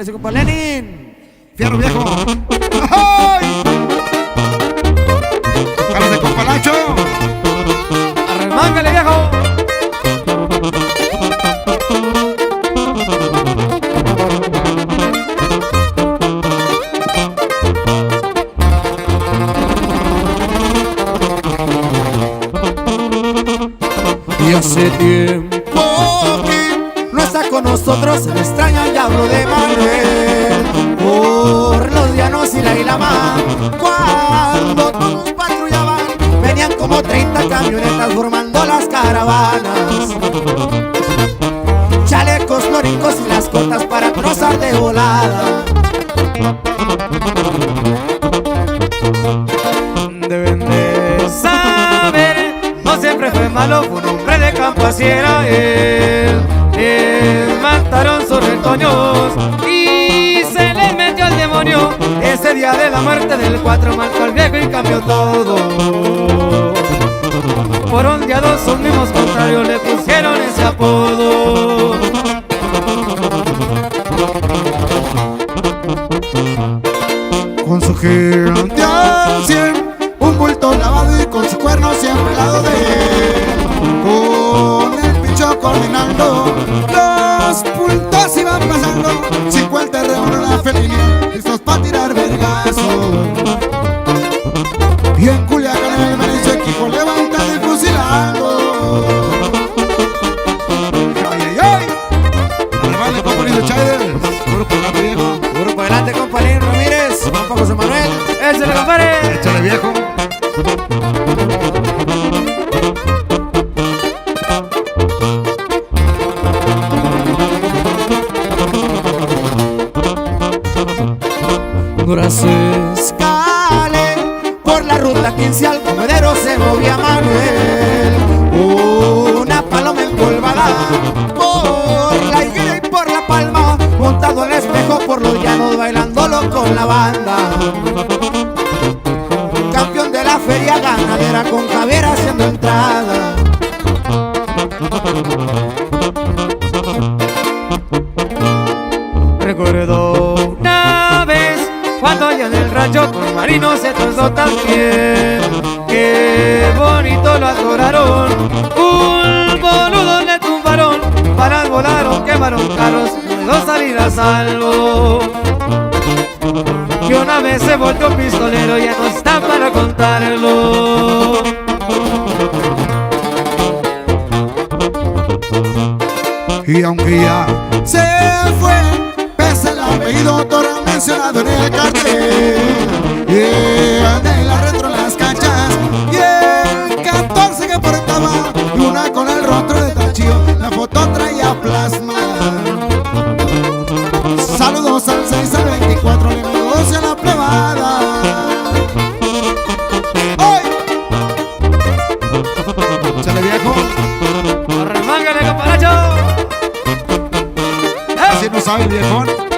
Ese compa Lenin. Fierro viejo. ¡Ay! ¡Caras de compa Nacho! Arremángale, viejo. Y hace tiempo que no está con nosotros, se le extraña el diablo de Manuel. Por los llanos y la Ilama, cuando todos patrullaban, venían como 30 camionetas formando las caravanas. Chalecos floricos y las cotas para cruzar de volada. Deben de saber, no siempre fue malo, fue un hombre de campo, así era él. Mataron sus retoños y se le metió el demonio. Ese día de la muerte del 4 marcó al viejo y cambió todo. Por ondeados sus mismos contrarios le pusieron ese apodo. Con su gigante al 100, un bulto lavado y con su cuerno siempre al lado de él. Con el pincho coordinando, los puntos iban pasando. 50 reúnen la felina, listos pa' tirar vergazos. Y en Culiacán el maricho equipo levantado y fusilando. ¡Ay, ay, ay! Arremale, compa Lindo Chávez. Puro por delante, viejo. Puro por delante, compa Lenin Ramírez, compa José Manuel. ¡Ese le compadre! Échale, viejo. Escale por la ruta 15 al comedero se movía Manuel. Una paloma empolvada por la higuera y por la palma, montado al espejo por los llanos bailándolo con la banda. Campeón de la feria ganadera con Javier haciendo entrada. Recuerdo una vez cuando allá en el rancho con Marino se trazó también. Qué bonito lo adoraron, un boludo le tumbaron, palas volaron, quemaron carros, pudo salir a salvo. Y una vez se volvió pistolero, ya no está para contarlo. Y aunque ya se fue, pese el apellido Torre mencionado en el cartel, de la retro en las canchas, y el 14 que portaba, y una con el rostro de Tachío, la foto traía plasma. Saludos al 6 al 24, le negocia la plebada. ¡Ay! Chale, viejo. ¡Arremángale, comparacho! Así no sabe el viejón.